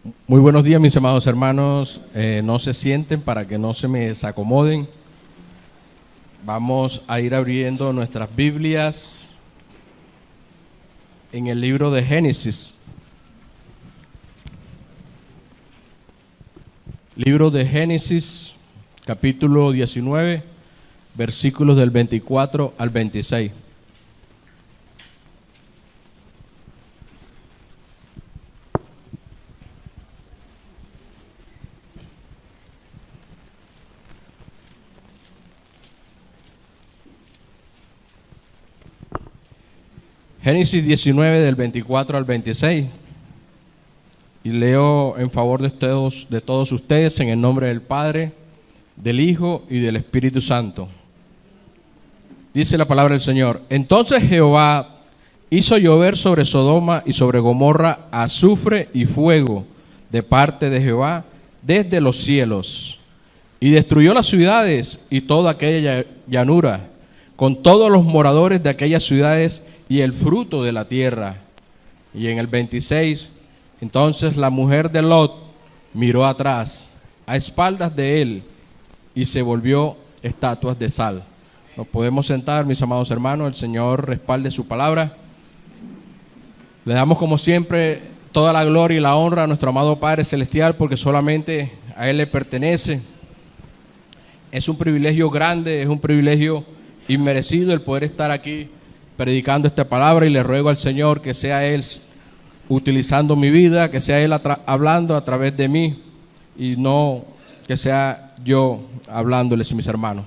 Muy buenos días, mis amados hermanos. No se sienten para que no se me desacomoden. Vamos a ir abriendo nuestras Biblias en el libro de Génesis. Libro de Génesis, capítulo 19, versículos del 24 al 26. Génesis 19 del 24 al 26, y leo en favor de todos ustedes en el nombre del Padre, del Hijo y del Espíritu Santo. Dice la palabra del Señor: Entonces Jehová hizo llover sobre Sodoma y sobre Gomorra azufre y fuego de parte de Jehová desde los cielos, y destruyó las ciudades y toda aquella llanura, con todos los moradores de aquellas ciudades y el fruto de la tierra. Y en el 26, entonces la mujer de Lot miró atrás, a espaldas de él, y se volvió estatuas de sal. Nos podemos sentar, mis amados hermanos. El Señor respalde su palabra. Le damos como siempre toda la gloria y la honra a nuestro amado Padre Celestial, porque solamente a Él le pertenece. Es un privilegio grande, es un privilegio inmerecido el poder estar aquí predicando esta palabra, y le ruego al Señor que sea Él utilizando mi vida, que sea Él hablando a través de mí, y no que sea yo hablándoles, mis hermanos.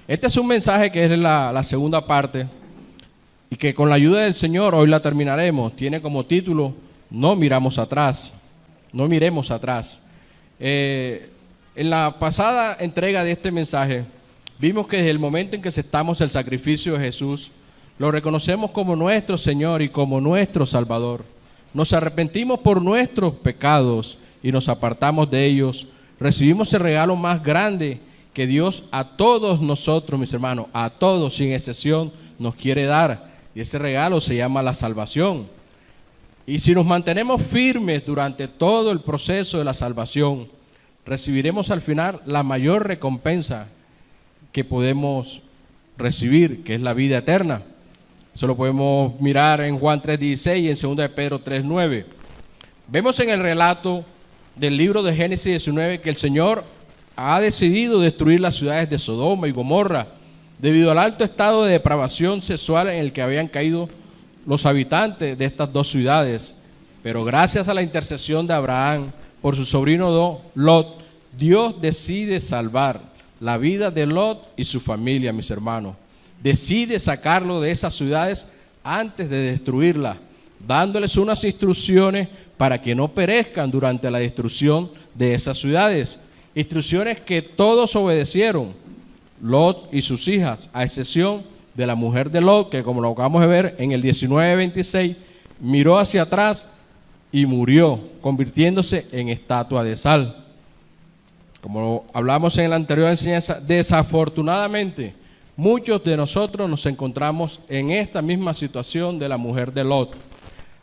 Este es un mensaje que es la segunda parte, y que con la ayuda del Señor hoy la terminaremos. Tiene como título: No miramos atrás, no miremos atrás. En la pasada entrega de este mensaje vimos que desde el momento en que aceptamos el sacrificio de Jesús, lo reconocemos como nuestro Señor y como nuestro Salvador. Nos arrepentimos por nuestros pecados y nos apartamos de ellos. Recibimos el regalo más grande que Dios a todos nosotros, mis hermanos, a todos sin excepción, nos quiere dar. Y ese regalo se llama la salvación. Y si nos mantenemos firmes durante todo el proceso de la salvación, recibiremos al final la mayor recompensa que podemos recibir, que es la vida eterna. Eso lo podemos mirar en Juan 3:16 y en 2 de Pedro 3:9. Vemos en el relato del libro de Génesis 19 que el Señor ha decidido destruir las ciudades de Sodoma y Gomorra debido al alto estado de depravación sexual en el que habían caído los habitantes de estas dos ciudades. Pero gracias a la intercesión de Abraham por su sobrino Lot, Dios decide salvar la vida de Lot y su familia, mis hermanos. Decide sacarlo de esas ciudades antes de destruirlas, dándoles unas instrucciones para que no perezcan durante la destrucción de esas ciudades. Instrucciones que todos obedecieron, Lot y sus hijas, a excepción de la mujer de Lot, que como lo acabamos de ver en el 19:26, miró hacia atrás y murió, convirtiéndose en estatua de sal. Como hablamos en la anterior enseñanza, desafortunadamente, muchos de nosotros nos encontramos en esta misma situación de la mujer de Lot.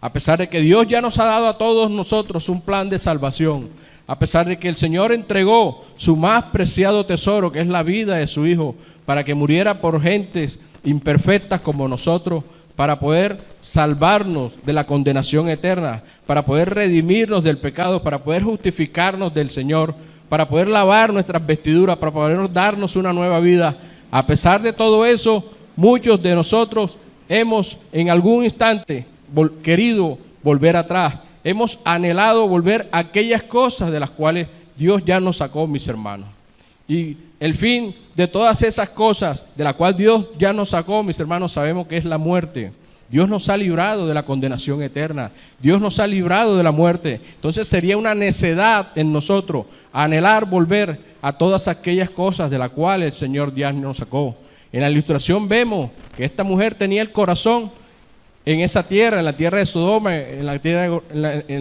A pesar de que Dios ya nos ha dado a todos nosotros un plan de salvación, a pesar de que el Señor entregó su más preciado tesoro, que es la vida de su Hijo, para que muriera por gentes imperfectas como nosotros, para poder salvarnos de la condenación eterna, para poder redimirnos del pecado, para poder justificarnos del Señor, para poder lavar nuestras vestiduras, para poder darnos una nueva vida. A pesar de todo eso, muchos de nosotros hemos en algún instante querido volver atrás. Hemos anhelado volver a aquellas cosas de las cuales Dios ya nos sacó, mis hermanos. Y el fin de todas esas cosas de las cuales Dios ya nos sacó, mis hermanos, sabemos que es la muerte. Dios nos ha librado de la condenación eterna. Dios nos ha librado de la muerte. Entonces sería una necedad en nosotros anhelar volver a todas aquellas cosas de las cuales el Señor ya nos sacó. En la ilustración vemos que esta mujer tenía el corazón en esa tierra, en la tierra de Sodoma, en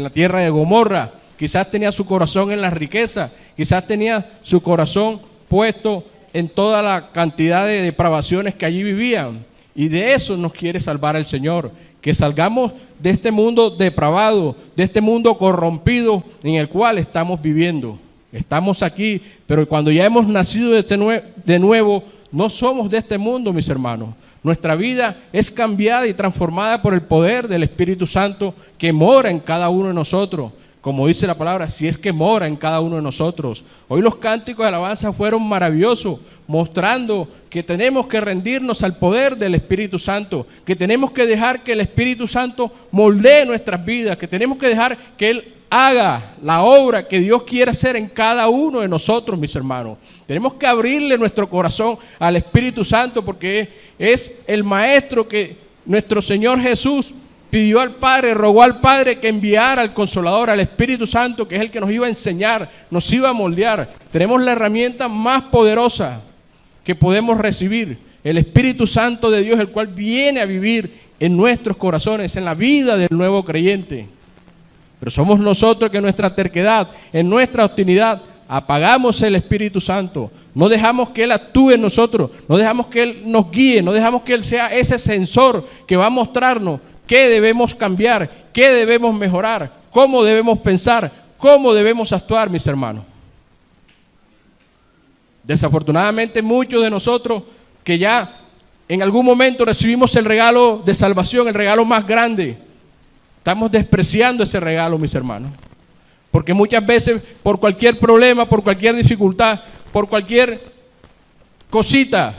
la tierra de Gomorra. Quizás tenía su corazón en la riqueza, quizás tenía su corazón puesto en toda la cantidad de depravaciones que allí vivían. Y de eso nos quiere salvar el Señor, que salgamos de este mundo depravado, de este mundo corrompido en el cual estamos viviendo. Estamos aquí, pero cuando ya hemos nacido de nuevo, no somos de este mundo, mis hermanos. Nuestra vida es cambiada y transformada por el poder del Espíritu Santo que mora en cada uno de nosotros. Como dice la palabra, si es que mora en cada uno de nosotros. Hoy los cánticos de alabanza fueron maravillosos, mostrando que tenemos que rendirnos al poder del Espíritu Santo, que tenemos que dejar que el Espíritu Santo moldee nuestras vidas, que tenemos que dejar que Él haga la obra que Dios quiere hacer en cada uno de nosotros, mis hermanos. Tenemos que abrirle nuestro corazón al Espíritu Santo porque es el Maestro que nuestro Señor Jesús pidió al Padre, rogó al Padre que enviara al Consolador, al Espíritu Santo, que es el que nos iba a enseñar, nos iba a moldear. Tenemos la herramienta más poderosa que podemos recibir, el Espíritu Santo de Dios, el cual viene a vivir en nuestros corazones, en la vida del nuevo creyente. Pero somos nosotros que en nuestra terquedad, en nuestra obstinidad, apagamos el Espíritu Santo. No dejamos que Él actúe en nosotros, no dejamos que Él nos guíe, no dejamos que Él sea ese sensor que va a mostrarnos qué debemos cambiar, qué debemos mejorar, cómo debemos pensar, cómo debemos actuar, mis hermanos. Desafortunadamente muchos de nosotros que ya en algún momento recibimos el regalo de salvación, el regalo más grande, estamos despreciando ese regalo, mis hermanos. Porque muchas veces por cualquier problema, por cualquier dificultad, por cualquier cosita,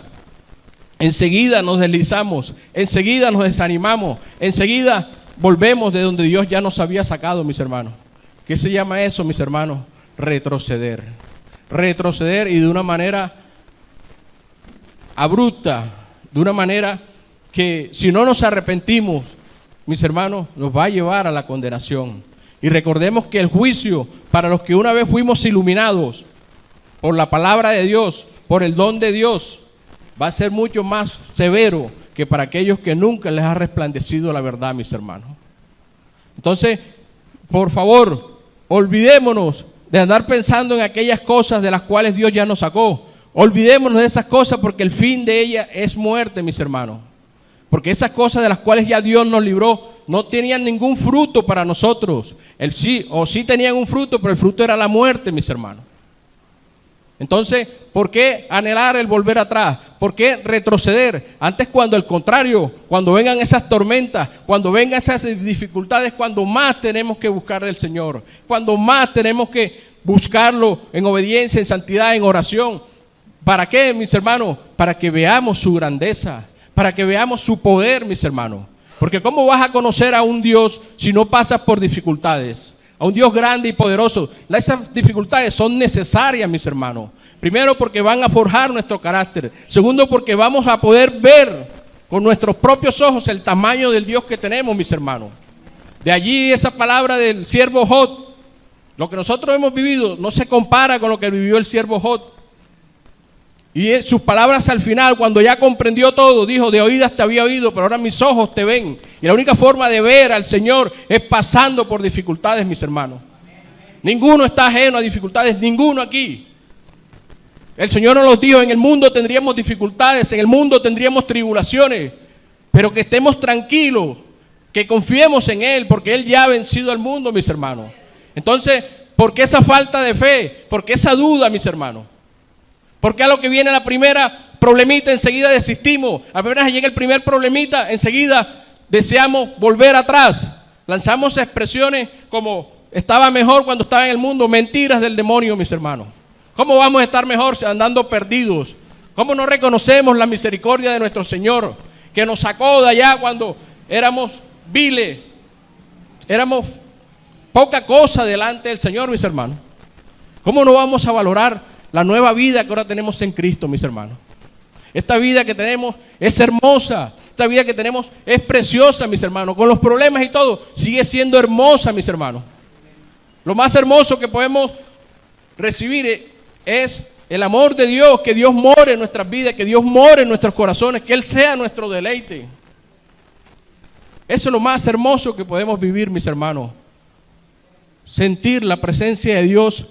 enseguida nos deslizamos, enseguida nos desanimamos, enseguida volvemos de donde Dios ya nos había sacado, mis hermanos. ¿Qué se llama eso, mis hermanos? Retroceder. Retroceder y de una manera abrupta, de una manera que si no nos arrepentimos, mis hermanos, nos va a llevar a la condenación. Y recordemos que el juicio para los que una vez fuimos iluminados por la palabra de Dios, por el don de Dios, va a ser mucho más severo que para aquellos que nunca les ha resplandecido la verdad, mis hermanos. Entonces, por favor, olvidémonos de andar pensando en aquellas cosas de las cuales Dios ya nos sacó. Olvidémonos de esas cosas porque el fin de ellas es muerte, mis hermanos. Porque esas cosas de las cuales ya Dios nos libró no tenían ningún fruto para nosotros. Sí tenían un fruto, pero el fruto era la muerte, mis hermanos. Entonces, ¿por qué anhelar el volver atrás? ¿Por qué retroceder? Antes, cuando al contrario, cuando vengan esas tormentas, cuando vengan esas dificultades, cuando más tenemos que buscar del Señor, cuando más tenemos que buscarlo en obediencia, en santidad, en oración. ¿Para qué, mis hermanos? Para que veamos su grandeza, para que veamos su poder, mis hermanos. Porque ¿cómo vas a conocer a un Dios si no pasas por dificultades? A un Dios grande y poderoso. Esas dificultades son necesarias, mis hermanos. Primero, porque van a forjar nuestro carácter. Segundo, porque vamos a poder ver con nuestros propios ojos el tamaño del Dios que tenemos, mis hermanos. De allí esa palabra del siervo Job. Lo que nosotros hemos vivido no se compara con lo que vivió el siervo Job. Y sus palabras al final, cuando ya comprendió todo, dijo: de oídas te había oído, pero ahora mis ojos te ven. Y la única forma de ver al Señor es pasando por dificultades, mis hermanos. Ninguno está ajeno a dificultades, ninguno aquí. El Señor nos lo dijo: en el mundo tendríamos dificultades, en el mundo tendríamos tribulaciones, pero que estemos tranquilos, que confiemos en Él, porque Él ya ha vencido al mundo, mis hermanos. Entonces, ¿por qué esa falta de fe? ¿Por qué esa duda, mis hermanos? Porque a lo que viene la primera problemita, enseguida desistimos. Apenas llega el primer problemita, enseguida deseamos volver atrás. Lanzamos expresiones como: estaba mejor cuando estaba en el mundo. Mentiras del demonio, mis hermanos. ¿Cómo vamos a estar mejor andando perdidos? ¿Cómo no reconocemos la misericordia de nuestro Señor, que nos sacó de allá cuando éramos viles? Éramos poca cosa delante del Señor, mis hermanos. ¿Cómo no vamos a valorar la nueva vida que ahora tenemos en Cristo, mis hermanos? Esta vida que tenemos es hermosa. Esta vida que tenemos es preciosa, mis hermanos. Con los problemas y todo, sigue siendo hermosa, mis hermanos. Lo más hermoso que podemos recibir es el amor de Dios, que Dios more en nuestras vidas, que Dios more en nuestros corazones, que Él sea nuestro deleite. Eso es lo más hermoso que podemos vivir, mis hermanos. Sentir la presencia de Dios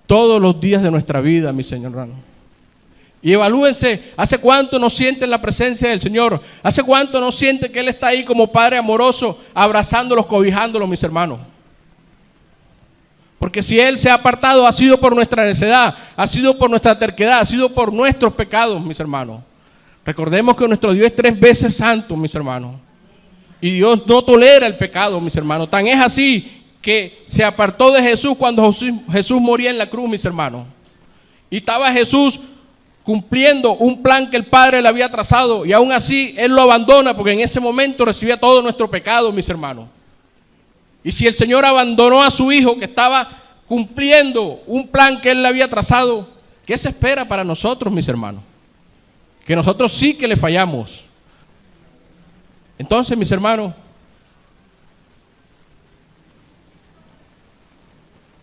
todos los días de nuestra vida, mi Señor hermano. Y evalúense, ¿hace cuánto no sienten la presencia del Señor? ¿Hace cuánto no sienten que Él está ahí como Padre amoroso, abrazándolos, cobijándolos, mis hermanos? Porque si Él se ha apartado, ha sido por nuestra necedad, ha sido por nuestra terquedad, ha sido por nuestros pecados, mis hermanos. Recordemos que nuestro Dios es 3 veces santo, mis hermanos. Y Dios no tolera el pecado, mis hermanos. Tan es así que se apartó de Jesús cuando Jesús moría en la cruz, mis hermanos. Y estaba Jesús cumpliendo un plan que el Padre le había trazado, y aún así Él lo abandona, porque en ese momento recibía todo nuestro pecado, mis hermanos. Y si el Señor abandonó a su Hijo, que estaba cumpliendo un plan que Él le había trazado, ¿qué se espera para nosotros, mis hermanos? Que nosotros sí que le fallamos. Entonces, mis hermanos,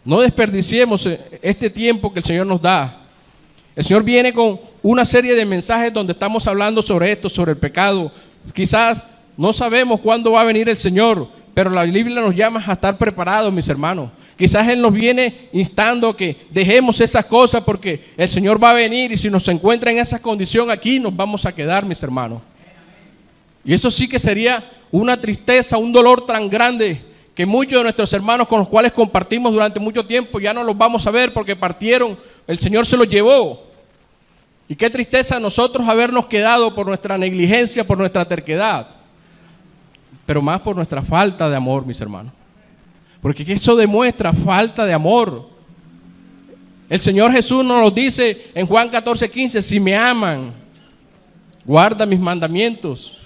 no desperdiciemos este tiempo que el Señor nos da. El Señor viene con una serie de mensajes donde estamos hablando sobre esto, sobre el pecado. Quizás no sabemos cuándo va a venir el Señor, pero la Biblia nos llama a estar preparados, mis hermanos. Quizás Él nos viene instando a que dejemos esas cosas porque el Señor va a venir, y si nos encuentra en esa condición aquí, nos vamos a quedar, mis hermanos. Y eso sí que sería una tristeza, un dolor tan grande, que muchos de nuestros hermanos con los cuales compartimos durante mucho tiempo ya no los vamos a ver porque partieron, el Señor se los llevó. Y qué tristeza nosotros habernos quedado por nuestra negligencia, por nuestra terquedad, pero más por nuestra falta de amor, mis hermanos. Porque eso demuestra falta de amor. El Señor Jesús nos lo dice en Juan 14:15, si me aman, guarda mis mandamientos.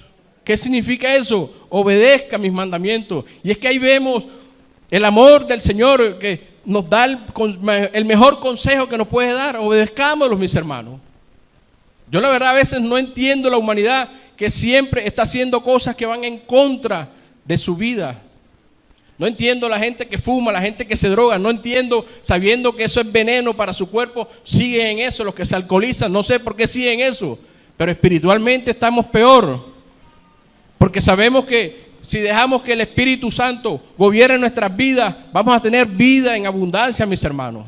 ¿Qué significa eso? Obedezca mis mandamientos. Y es que ahí vemos el amor del Señor, que nos da el mejor consejo que nos puede dar. Obedezcámoslos, mis hermanos. Yo la verdad a veces no entiendo la humanidad que siempre está haciendo cosas que van en contra de su vida. No entiendo la gente que fuma, la gente que se droga. No entiendo, sabiendo que eso es veneno para su cuerpo, siguen en eso. Los que se alcoholizan, no sé por qué siguen eso. Pero espiritualmente estamos peor. Porque sabemos que si dejamos que el Espíritu Santo gobierne nuestras vidas, vamos a tener vida en abundancia, mis hermanos.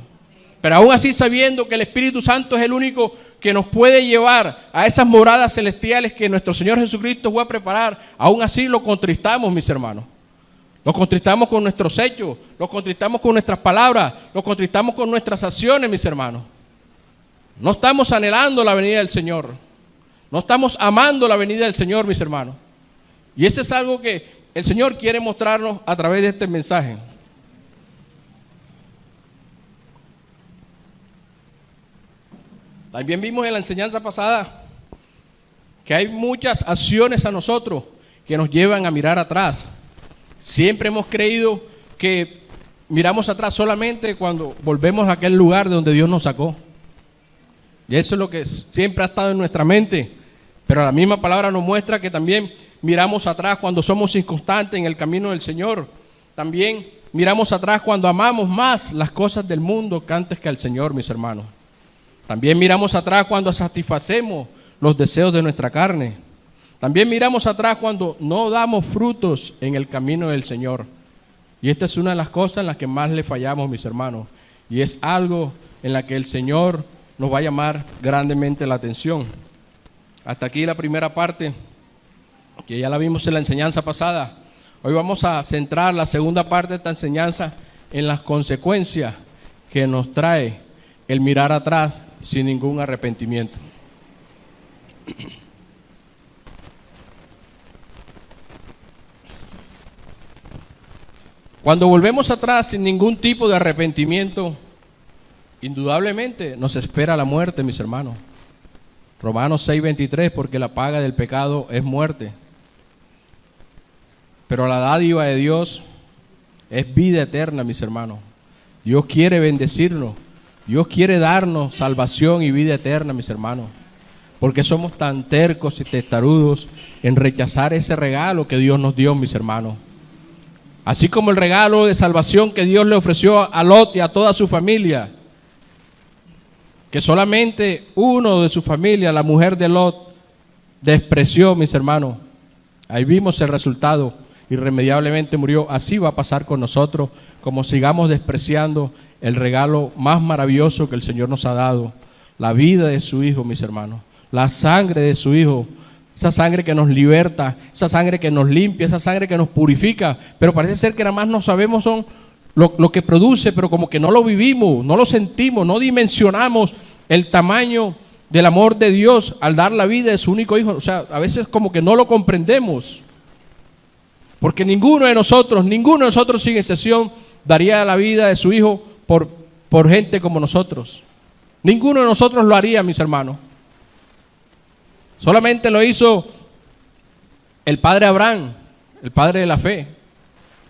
Pero aún así, sabiendo que el Espíritu Santo es el único que nos puede llevar a esas moradas celestiales que nuestro Señor Jesucristo va a preparar, aún así lo contristamos, mis hermanos. Lo contristamos con nuestros hechos, lo contristamos con nuestras palabras, lo contristamos con nuestras acciones, mis hermanos. No estamos anhelando la venida del Señor. No estamos amando la venida del Señor, mis hermanos. Y eso es algo que el Señor quiere mostrarnos a través de este mensaje. También vimos en la enseñanza pasada que hay muchas acciones a nosotros que nos llevan a mirar atrás. Siempre hemos creído que miramos atrás solamente cuando volvemos a aquel lugar de donde Dios nos sacó. Y eso es lo que siempre ha estado en nuestra mente. Pero la misma palabra nos muestra que también miramos atrás cuando somos inconstantes en el camino del Señor. También miramos atrás cuando amamos más las cosas del mundo que antes que al Señor, mis hermanos. También miramos atrás cuando satisfacemos los deseos de nuestra carne. También miramos atrás cuando no damos frutos en el camino del Señor. Y esta es una de las cosas en las que más le fallamos, mis hermanos. Y es algo en la que el Señor nos va a llamar grandemente la atención. Hasta aquí la primera parte, que ya la vimos en la enseñanza pasada. Hoy vamos a centrar la segunda parte de esta enseñanza en las consecuencias que nos trae el mirar atrás sin ningún arrepentimiento. Cuando volvemos atrás sin ningún tipo de arrepentimiento, indudablemente nos espera la muerte, mis hermanos. Romanos 6:23, porque la paga del pecado es muerte. Pero la dádiva de Dios es vida eterna, mis hermanos. Dios quiere bendecirnos. Dios quiere darnos salvación y vida eterna, mis hermanos. Porque somos tan tercos y testarudos en rechazar ese regalo que Dios nos dio, mis hermanos. Así como el regalo de salvación que Dios le ofreció a Lot y a toda su familia, que solamente uno de su familia, la mujer de Lot, despreció, mis hermanos. Ahí vimos el resultado, irremediablemente murió. Así va a pasar con nosotros, como sigamos despreciando el regalo más maravilloso que el Señor nos ha dado, la vida de su Hijo, mis hermanos, la sangre de su Hijo, esa sangre que nos liberta, esa sangre que nos limpia, esa sangre que nos purifica, pero parece ser que nada más no sabemos son lo que produce, pero como que no lo vivimos, no lo sentimos, no dimensionamos el tamaño del amor de Dios al dar la vida de su único Hijo. O sea, a veces como que no lo comprendemos, porque ninguno de nosotros sin excepción daría la vida de su Hijo por gente como nosotros. Ninguno de nosotros lo haría, mis hermanos. Solamente lo hizo el padre Abraham, el padre de la fe.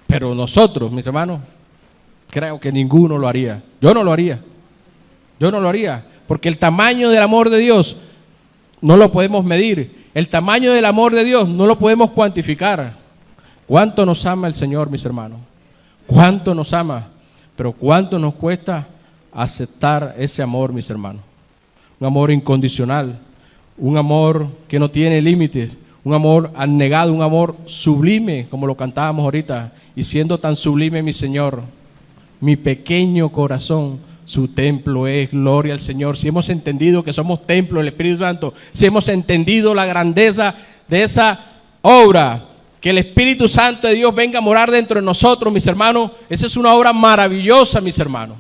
Pero nosotros, mis hermanos, creo que ninguno lo haría. Yo no lo haría. Yo no lo haría. Porque el tamaño del amor de Dios no lo podemos medir. El tamaño del amor de Dios no lo podemos cuantificar. ¿Cuánto nos ama el Señor, mis hermanos? ¿Cuánto nos ama? Pero ¿cuánto nos cuesta aceptar ese amor, mis hermanos? Un amor incondicional. Un amor que no tiene límites, un amor abnegado, un amor sublime, como lo cantábamos ahorita. Y siendo tan sublime mi Señor, mi pequeño corazón, su templo es, gloria al Señor. Si hemos entendido que somos templo del Espíritu Santo, si hemos entendido la grandeza de esa obra, que el Espíritu Santo de Dios venga a morar dentro de nosotros, mis hermanos, esa es una obra maravillosa, mis hermanos.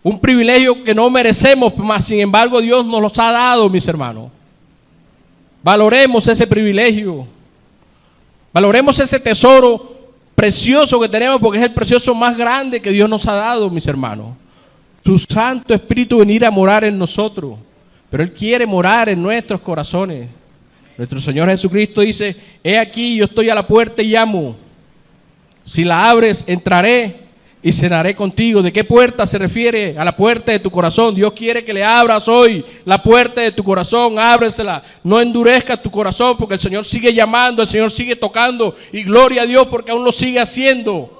Un privilegio que no merecemos, mas sin embargo Dios nos los ha dado, mis hermanos. Valoremos ese privilegio. Valoremos ese tesoro precioso que tenemos, porque es el precioso más grande que Dios nos ha dado, mis hermanos. Su Santo Espíritu venir a morar en nosotros. Pero Él quiere morar en nuestros corazones. Nuestro Señor Jesucristo dice: he aquí, yo estoy a la puerta y llamo. Si la abres, entraré y cenaré contigo. ¿De qué puerta se refiere? A la puerta de tu corazón. Dios quiere que le abras hoy la puerta de tu corazón. Ábresela. No endurezcas tu corazón, porque el Señor sigue llamando, el Señor sigue tocando. Y gloria a Dios porque aún lo sigue haciendo.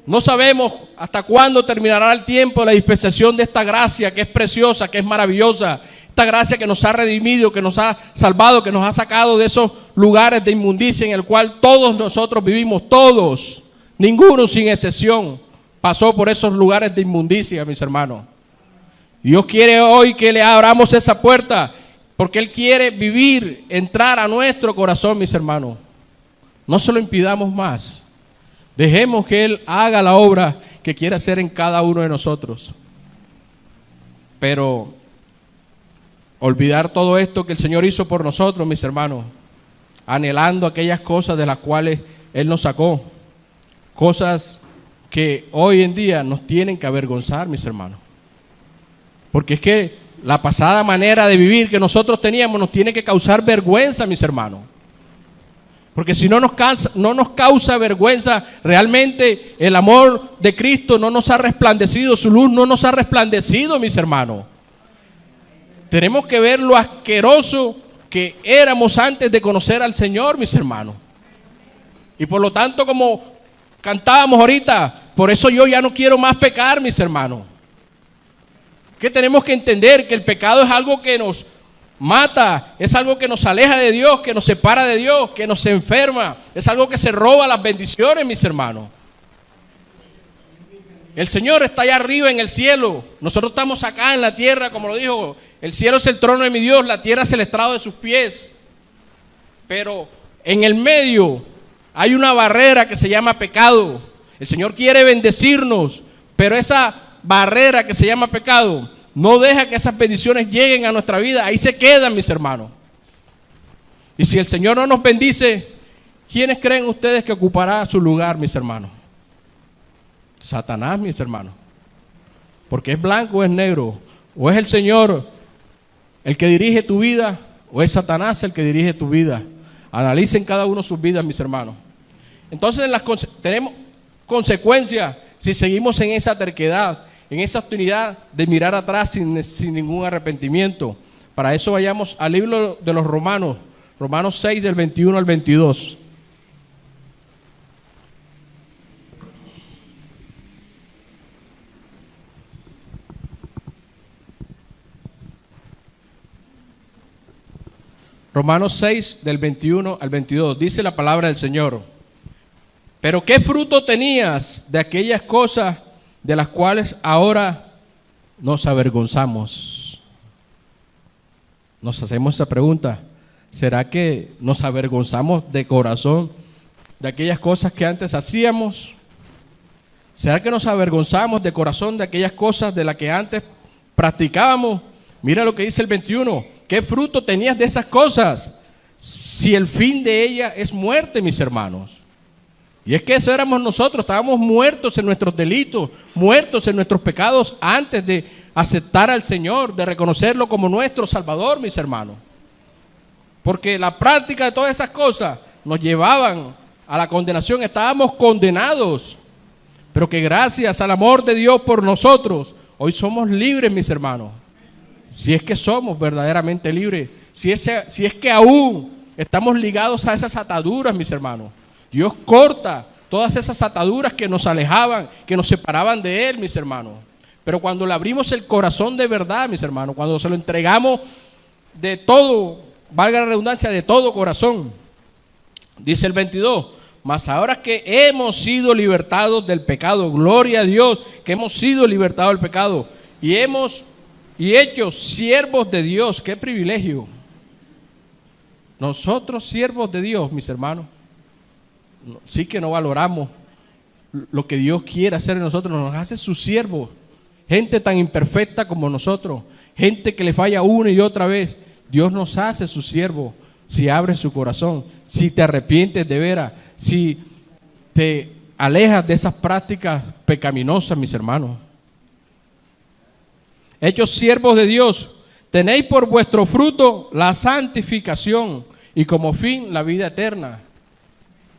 No sabemos hasta cuándo terminará el tiempo de la dispensación de esta gracia que es preciosa, que es maravillosa. Esta gracia que nos ha redimido, que nos ha salvado, que nos ha sacado de esos lugares de inmundicia en el cual todos nosotros vivimos, todos. Ninguno sin excepción pasó por esos lugares de inmundicia, mis hermanos. Dios quiere hoy que le abramos esa puerta, porque Él quiere vivir, entrar a nuestro corazón, mis hermanos. No se lo impidamos más. Dejemos que Él haga la obra que quiere hacer en cada uno de nosotros. Pero olvidar todo esto que el Señor hizo por nosotros, mis hermanos, anhelando aquellas cosas de las cuales Él nos sacó. Cosas que hoy en día nos tienen que avergonzar, mis hermanos. Porque es que la pasada manera de vivir que nosotros teníamos nos tiene que causar vergüenza, mis hermanos. Porque si no nos causa vergüenza, realmente el amor de Cristo no nos ha resplandecido, su luz no nos ha resplandecido, mis hermanos. Tenemos que ver lo asqueroso que éramos antes de conocer al Señor, mis hermanos. Y por lo tanto, como cantábamos ahorita, por eso yo ya no quiero más pecar, mis hermanos. Que tenemos que entender que el pecado es algo que nos mata, es algo que nos aleja de Dios, que nos separa de Dios, que nos enferma, es algo que se roba las bendiciones, mis hermanos. El Señor está allá arriba en el cielo, nosotros estamos acá en la tierra, como lo dijo, el cielo es el trono de mi Dios, la tierra es el estrado de sus pies. Pero en el medio hay una barrera que se llama pecado. El Señor quiere bendecirnos, pero esa barrera que se llama pecado no deja que esas bendiciones lleguen a nuestra vida. Ahí se quedan, mis hermanos. Y si el Señor no nos bendice, ¿quiénes creen ustedes que ocupará su lugar, mis hermanos? Satanás, mis hermanos. Porque es blanco o es negro. O es el Señor el que dirige tu vida, o es Satanás el que dirige tu vida. Analicen cada uno sus vidas, mis hermanos. Entonces tenemos consecuencias si seguimos en esa terquedad, en esa obstinidad de mirar atrás sin ningún arrepentimiento. Para eso vayamos al libro de los Romanos, Romanos 6 del 21 al 22. Romanos 6 del 21 al 22, dice la palabra del Señor. Pero ¿qué fruto tenías de aquellas cosas de las cuales ahora nos avergonzamos? Nos hacemos esa pregunta. ¿Será que nos avergonzamos de corazón de aquellas cosas que antes hacíamos? ¿Será que nos avergonzamos de corazón de aquellas cosas de las que antes practicábamos? Mira lo que dice el 21. ¿Qué fruto tenías de esas cosas? Si el fin de ellas es muerte, mis hermanos. Y es que eso éramos nosotros, estábamos muertos en nuestros delitos, muertos en nuestros pecados antes de aceptar al Señor, de reconocerlo como nuestro Salvador, mis hermanos. Porque la práctica de todas esas cosas nos llevaban a la condenación, estábamos condenados. Pero que gracias al amor de Dios por nosotros, hoy somos libres, mis hermanos. Si es que somos verdaderamente libres, si es que aún estamos ligados a esas ataduras, mis hermanos. Dios corta todas esas ataduras que nos alejaban, que nos separaban de Él, mis hermanos. Pero cuando le abrimos el corazón de verdad, mis hermanos, cuando se lo entregamos de todo, valga la redundancia, de todo corazón, dice el 22, mas ahora que hemos sido libertados del pecado, gloria a Dios, que hemos sido libertados del pecado y hechos siervos de Dios, qué privilegio. Nosotros siervos de Dios, mis hermanos, sí que no valoramos lo que Dios quiere hacer en nosotros, nos hace sus siervos, gente tan imperfecta como nosotros, gente que le falla una y otra vez. Dios nos hace sus siervos si abres su corazón, si te arrepientes de veras, si te alejas de esas prácticas pecaminosas, mis hermanos. Hechos siervos de Dios, tenéis por vuestro fruto la santificación y como fin la vida eterna.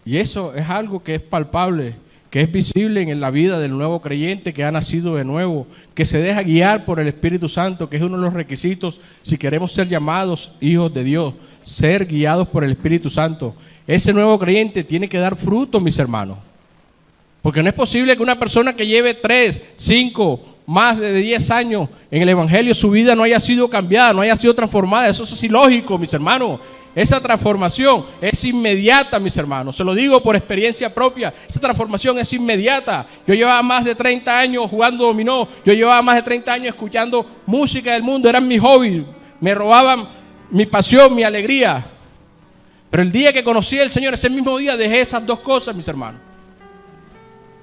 Y eso es algo que es palpable, que es visible en la vida del nuevo creyente que ha nacido de nuevo, que se deja guiar por el Espíritu Santo, que es uno de los requisitos si queremos ser llamados hijos de Dios, ser guiados por el Espíritu Santo. Ese nuevo creyente tiene que dar fruto, mis hermanos. Porque no es posible que una persona que lleve 3, 5, más de 10 años en el Evangelio, su vida no haya sido cambiada, no haya sido transformada. Eso es ilógico, mis hermanos. Esa transformación es inmediata, mis hermanos. Se lo digo por experiencia propia. Esa transformación es inmediata. Yo llevaba más de 30 años jugando dominó. Yo llevaba más de 30 años escuchando música del mundo. Eran mis hobbies. Me robaban mi pasión, mi alegría. Pero el día que conocí al Señor, ese mismo día dejé esas dos cosas, mis hermanos.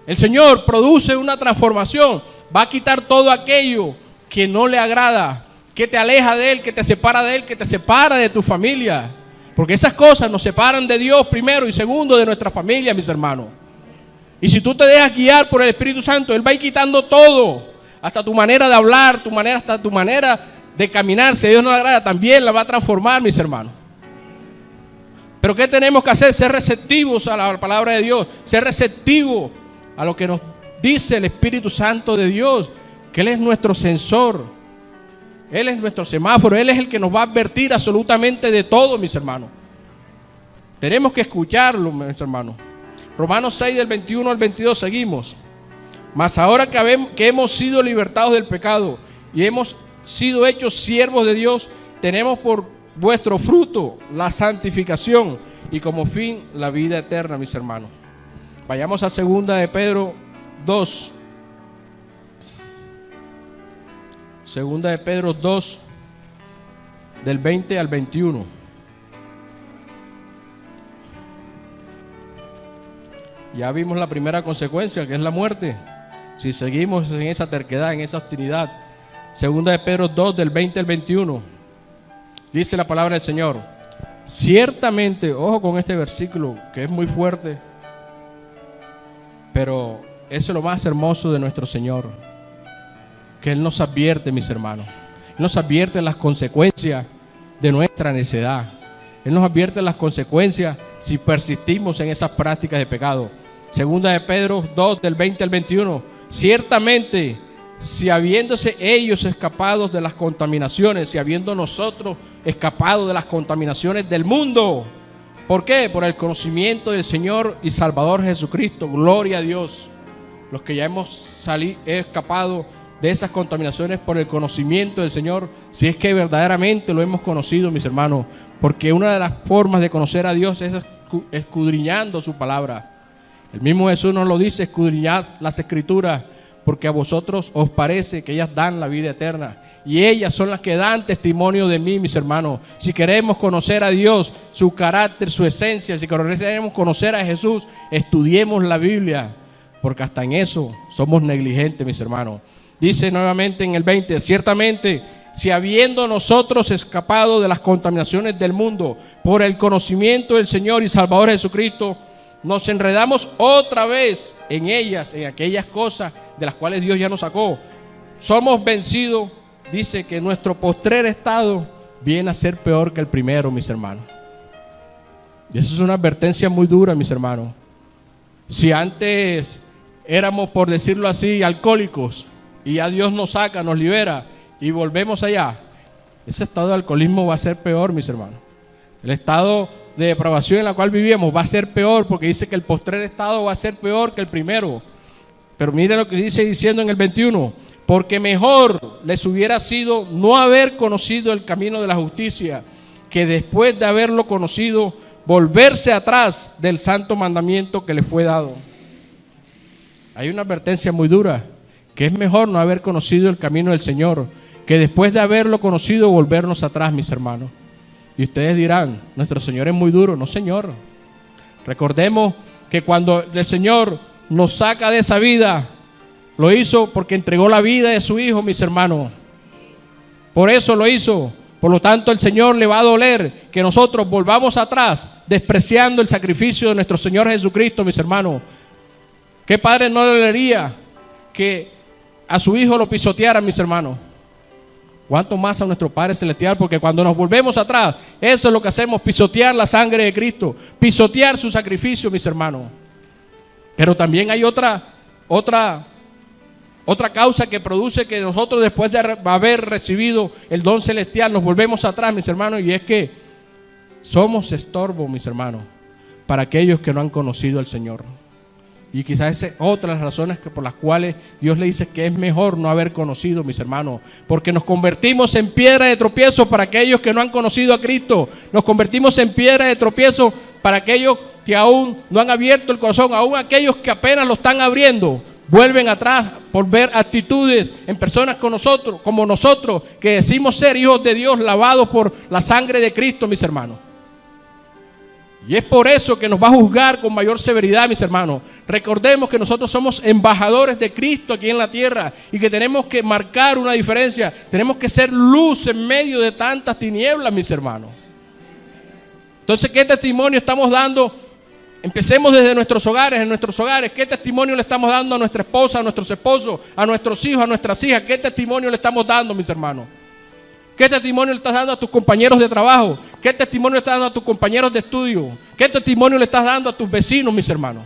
El Señor produce una transformación. Va a quitar todo aquello que no le agrada, que te aleja de Él, que te separa de Él, que te separa de tu familia. Porque esas cosas nos separan de Dios primero y segundo de nuestra familia, mis hermanos. Y si tú te dejas guiar por el Espíritu Santo, Él va a ir quitando todo, hasta tu manera de hablar, hasta tu manera de caminar. Si a Dios no le agrada, también la va a transformar, mis hermanos. Pero ¿qué tenemos que hacer? Ser receptivos a la palabra de Dios, ser receptivos a lo que nos dice el Espíritu Santo de Dios, que Él es nuestro sensor. Él es nuestro semáforo, Él es el que nos va a advertir absolutamente de todo, mis hermanos. Tenemos que escucharlo, mis hermanos. Romanos 6 del 21 al 22 seguimos. Mas ahora que hemos sido libertados del pecado y hemos sido hechos siervos de Dios, tenemos por vuestro fruto la santificación y como fin la vida eterna, mis hermanos. Vayamos a 2 de Pedro 2. Segunda de Pedro 2, del 20 al 21. Ya vimos la primera consecuencia, que es la muerte. Si seguimos en esa terquedad, en esa hostilidad. Segunda de Pedro 2, del 20 al 21. Dice la palabra del Señor. Ciertamente, ojo con este versículo, que es muy fuerte, pero eso es lo más hermoso de nuestro Señor. Que Él nos advierte, mis hermanos. Él nos advierte las consecuencias de nuestra necedad. Él nos advierte las consecuencias si persistimos en esas prácticas de pecado. Segunda de Pedro 2, del 20 al 21. Ciertamente, si habiéndose ellos escapado de las contaminaciones, si habiendo nosotros escapado de las contaminaciones del mundo. ¿Por qué? Por el conocimiento del Señor y Salvador Jesucristo. Gloria a Dios. Los que ya hemos escapado de esas contaminaciones por el conocimiento del Señor, si es que verdaderamente lo hemos conocido, mis hermanos, porque una de las formas de conocer a Dios es escudriñando su palabra. El mismo Jesús nos lo dice, escudriñad las Escrituras, porque a vosotros os parece que ellas dan la vida eterna. Y ellas son las que dan testimonio de mí, mis hermanos. Si queremos conocer a Dios, su carácter, su esencia, si queremos conocer a Jesús, estudiemos la Biblia, porque hasta en eso somos negligentes, mis hermanos. Dice nuevamente en el 20, ciertamente, si habiendo nosotros escapado de las contaminaciones del mundo por el conocimiento del Señor y Salvador Jesucristo, nos enredamos otra vez en ellas, en aquellas cosas de las cuales Dios ya nos sacó, somos vencidos. Dice que nuestro postrer estado viene a ser peor que el primero, mis hermanos. Y eso es una advertencia muy dura, mis hermanos. Si antes éramos, por decirlo así, alcohólicos, y ya Dios nos saca, nos libera, y volvemos allá, ese estado de alcoholismo va a ser peor, mis hermanos. El estado de depravación en la cual vivíamos va a ser peor, porque dice que el postrer estado va a ser peor que el primero. Pero mire lo que dice diciendo en el 21, porque mejor les hubiera sido no haber conocido el camino de la justicia, que después de haberlo conocido, volverse atrás del santo mandamiento que les fue dado. Hay una advertencia muy dura, que es mejor no haber conocido el camino del Señor, que después de haberlo conocido, volvernos atrás, mis hermanos. Y ustedes dirán, nuestro Señor es muy duro. No, Señor. Recordemos que cuando el Señor nos saca de esa vida, lo hizo porque entregó la vida de su Hijo, mis hermanos. Por eso lo hizo. Por lo tanto, el Señor le va a doler que nosotros volvamos atrás, despreciando el sacrificio de nuestro Señor Jesucristo, mis hermanos. ¿Qué padre no le dolería que a su Hijo lo pisoteara, mis hermanos? ¿Cuánto más a nuestro Padre Celestial? Porque cuando nos volvemos atrás, eso es lo que hacemos, pisotear la sangre de Cristo, pisotear su sacrificio, mis hermanos. Pero también hay otra causa que produce que nosotros, después de haber recibido el don celestial, nos volvemos atrás, mis hermanos, y es que somos estorbo, mis hermanos, para aquellos que no han conocido al Señor. Y quizás esa es otra de las razones por las cuales Dios le dice que es mejor no haber conocido, mis hermanos, porque nos convertimos en piedra de tropiezo para aquellos que no han conocido a Cristo. Nos convertimos en piedra de tropiezo para aquellos que aún no han abierto el corazón, aún aquellos que apenas lo están abriendo. Vuelven atrás por ver actitudes en personas como nosotros, que decimos ser hijos de Dios, lavados por la sangre de Cristo, mis hermanos. Y es por eso que nos va a juzgar con mayor severidad, mis hermanos. Recordemos que nosotros somos embajadores de Cristo aquí en la tierra y que tenemos que marcar una diferencia. Tenemos que ser luz en medio de tantas tinieblas, mis hermanos. Entonces, ¿qué testimonio estamos dando? Empecemos desde nuestros hogares, en nuestros hogares. ¿Qué testimonio le estamos dando a nuestra esposa, a nuestros esposos, a nuestros hijos, a nuestras hijas? ¿Qué testimonio le estamos dando, mis hermanos? ¿Qué testimonio le estás dando a tus compañeros de trabajo? ¿Qué testimonio le estás dando a tus compañeros de estudio? ¿Qué testimonio le estás dando a tus vecinos, mis hermanos?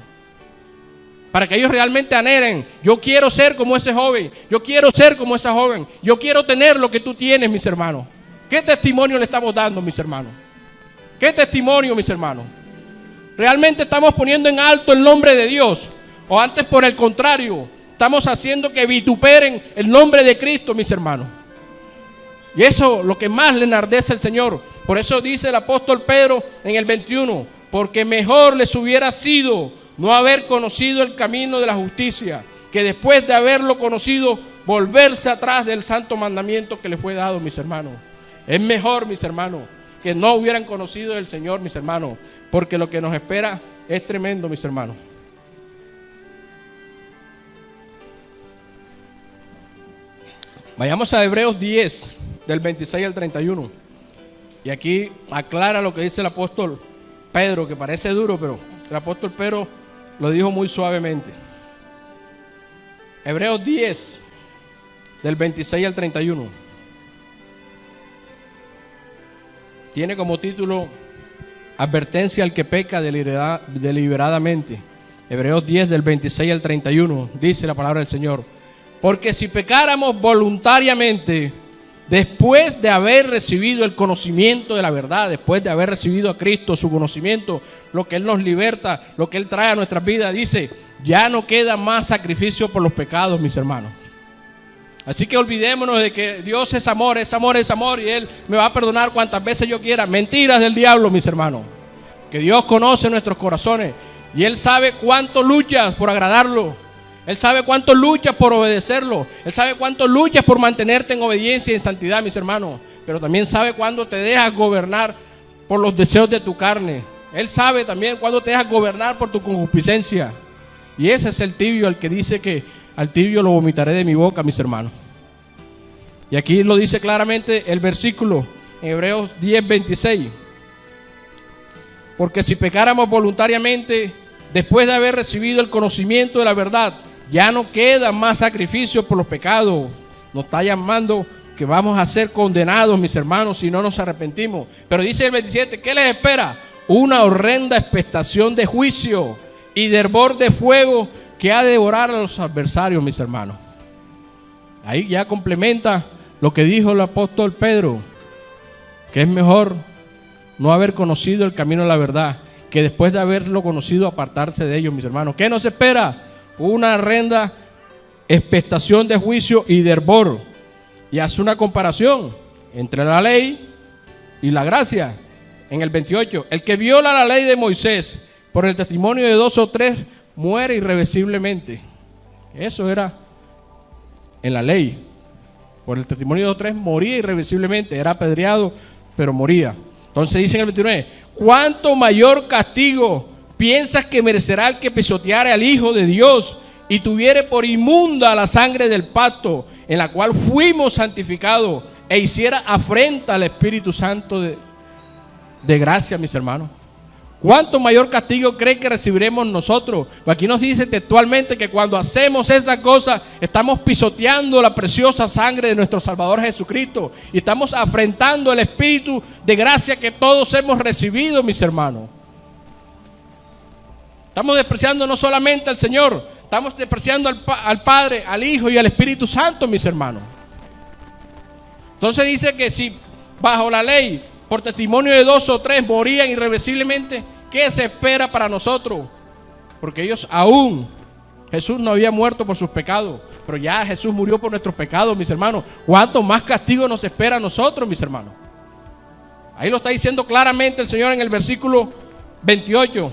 Para que ellos realmente anhelen. Yo quiero ser como ese joven. Yo quiero ser como esa joven. Yo quiero tener lo que tú tienes, mis hermanos. ¿Qué testimonio le estamos dando, mis hermanos? ¿Qué testimonio, mis hermanos? ¿Realmente estamos poniendo en alto el nombre de Dios? ¿O antes, por el contrario, estamos haciendo que vituperen el nombre de Cristo, mis hermanos? Y eso lo que más le enardece al Señor. Por eso dice el apóstol Pedro en el 21, porque mejor les hubiera sido no haber conocido el camino de la justicia, que después de haberlo conocido, volverse atrás del santo mandamiento que les fue dado, mis hermanos. Es mejor, mis hermanos, que no hubieran conocido el Señor, mis hermanos, porque lo que nos espera es tremendo, mis hermanos. Vayamos a Hebreos 10, del 26 al 31. Y aquí aclara lo que dice el apóstol Pedro, que parece duro, pero el apóstol Pedro lo dijo muy suavemente. Hebreos 10, del 26 al 31. Tiene como título Advertencia al que peca deliberadamente. Hebreos 10, del 26 al 31. Dice la palabra del Señor: porque si pecáramos voluntariamente, después de haber recibido el conocimiento de la verdad, después de haber recibido a Cristo, su conocimiento, lo que Él nos liberta, lo que Él trae a nuestras vidas, dice, ya no queda más sacrificio por los pecados, mis hermanos. Así que olvidémonos de que Dios es amor, es amor, es amor, y Él me va a perdonar cuantas veces yo quiera. Mentiras del diablo, mis hermanos. Que Dios conoce nuestros corazones y Él sabe cuánto luchas por agradarlo. Él sabe cuánto luchas por obedecerlo. Él sabe cuánto luchas por mantenerte en obediencia y en santidad, mis hermanos. Pero también sabe cuándo te dejas gobernar por los deseos de tu carne. Él sabe también cuándo te dejas gobernar por tu concupiscencia. Y ese es el tibio, el que dice que al tibio lo vomitaré de mi boca, mis hermanos. Y aquí lo dice claramente el versículo en Hebreos 10:26. Porque si pecáramos voluntariamente, después de haber recibido el conocimiento de la verdad, ya no queda más sacrificio por los pecados. Nos está llamando que vamos a ser condenados, mis hermanos, si no nos arrepentimos. Pero dice el 27, ¿qué les espera? Una horrenda expectación de juicio y de hervor de fuego que ha de devorar a los adversarios, mis hermanos. Ahí ya complementa lo que dijo el apóstol Pedro, que es mejor no haber conocido el camino de la verdad, que después de haberlo conocido apartarse de ellos, mis hermanos. ¿Qué nos espera? Una horrenda expectación de juicio y de hervor. Y hace una comparación entre la ley y la gracia. En el 28, el que viola la ley de Moisés por el testimonio de 2 o 3 muere irreversiblemente. Eso era en la ley. Por el testimonio de 2 o 3 moría irreversiblemente. Era apedreado, pero moría. Entonces dice en el 29, ¿cuánto mayor castigo piensas que merecerá el que pisoteare al Hijo de Dios y tuviere por inmunda la sangre del pacto en la cual fuimos santificados e hiciera afrenta al Espíritu Santo de gracia, mis hermanos? ¿Cuánto mayor castigo cree que recibiremos nosotros? Pues aquí nos dice textualmente que cuando hacemos esas cosas estamos pisoteando la preciosa sangre de nuestro Salvador Jesucristo y estamos afrentando el Espíritu de gracia que todos hemos recibido, mis hermanos. Estamos despreciando no solamente al Señor, estamos despreciando al Padre, al Hijo y al Espíritu Santo, mis hermanos. Entonces dice que si bajo la ley, por testimonio de 2 o 3 morían irreversiblemente, ¿qué se espera para nosotros? Porque ellos aún, Jesús no había muerto por sus pecados, pero ya Jesús murió por nuestros pecados, mis hermanos. ¿Cuánto más castigo nos espera a nosotros, mis hermanos? Ahí lo está diciendo claramente el Señor en el versículo 28.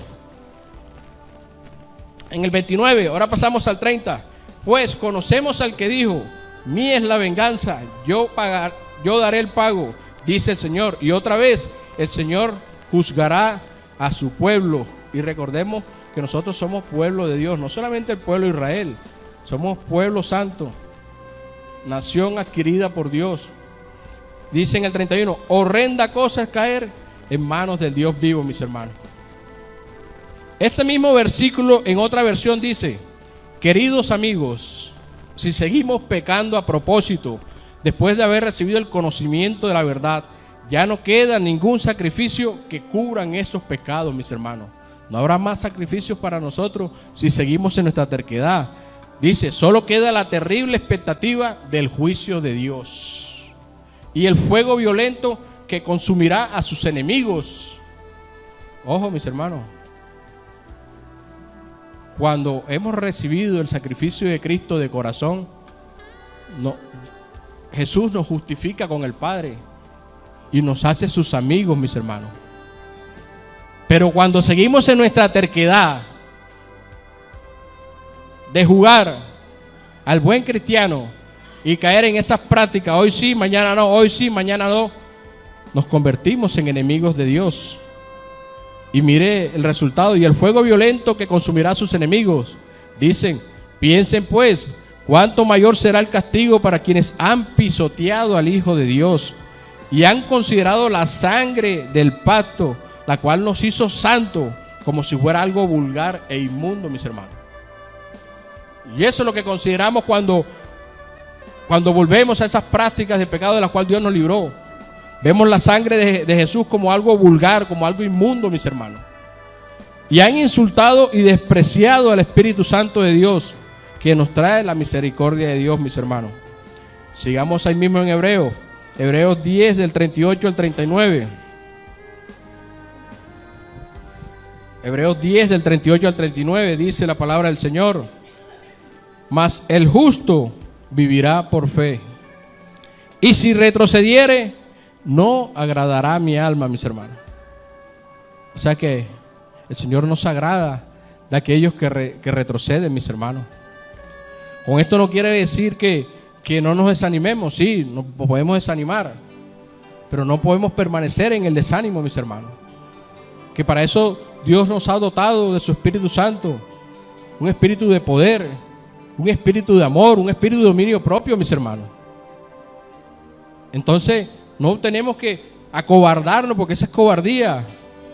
En el 29, ahora pasamos al 30. Pues conocemos al que dijo, mía es la venganza, yo daré el pago, dice el Señor. Y otra vez, el Señor juzgará a su pueblo. Y recordemos que nosotros somos pueblo de Dios, no solamente el pueblo de Israel, somos pueblo santo, nación adquirida por Dios. Dice en el 31, horrenda cosa es caer en manos del Dios vivo, mis hermanos. Este mismo versículo en otra versión dice, queridos amigos, si seguimos pecando a propósito, después de haber recibido el conocimiento de la verdad, ya no queda ningún sacrificio que cubran esos pecados, mis hermanos. No habrá más sacrificios para nosotros si seguimos en nuestra terquedad. Dice, solo queda la terrible expectativa del juicio de Dios y el fuego violento que consumirá a sus enemigos. Ojo, mis hermanos, cuando hemos recibido el sacrificio de Cristo de corazón, Jesús nos justifica con el Padre y nos hace sus amigos, mis hermanos. Pero cuando seguimos en nuestra terquedad de jugar al buen cristiano y caer en esas prácticas, hoy sí, mañana no, hoy sí, mañana no, nos convertimos en enemigos de Dios. Y mire el resultado y el fuego violento que consumirá a sus enemigos. Dicen, piensen pues, cuánto mayor será el castigo para quienes han pisoteado al Hijo de Dios y han considerado la sangre del pacto, la cual nos hizo santo, como si fuera algo vulgar e inmundo, mis hermanos. Y eso es lo que consideramos cuando volvemos a esas prácticas de pecado de las cuales Dios nos libró. Vemos la sangre de Jesús como algo vulgar, como algo inmundo, mis hermanos. Y han insultado y despreciado al Espíritu Santo de Dios, que nos trae la misericordia de Dios, mis hermanos. Sigamos ahí mismo en Hebreos 10 del 38 al 39. Hebreos 10 del 38 al 39 dice la palabra del Señor. Mas el justo vivirá por fe. Y si retrocediere, no agradará a mi alma, mis hermanos. O sea que el Señor no se agrada de aquellos que retroceden, mis hermanos. Con esto no quiere decir que no nos desanimemos. Sí, nos podemos desanimar, pero no podemos permanecer en el desánimo, mis hermanos. Que para eso Dios nos ha dotado de su Espíritu Santo, un espíritu de poder, un espíritu de amor, un espíritu de dominio propio, mis hermanos. Entonces no tenemos que acobardarnos, porque esa es cobardía,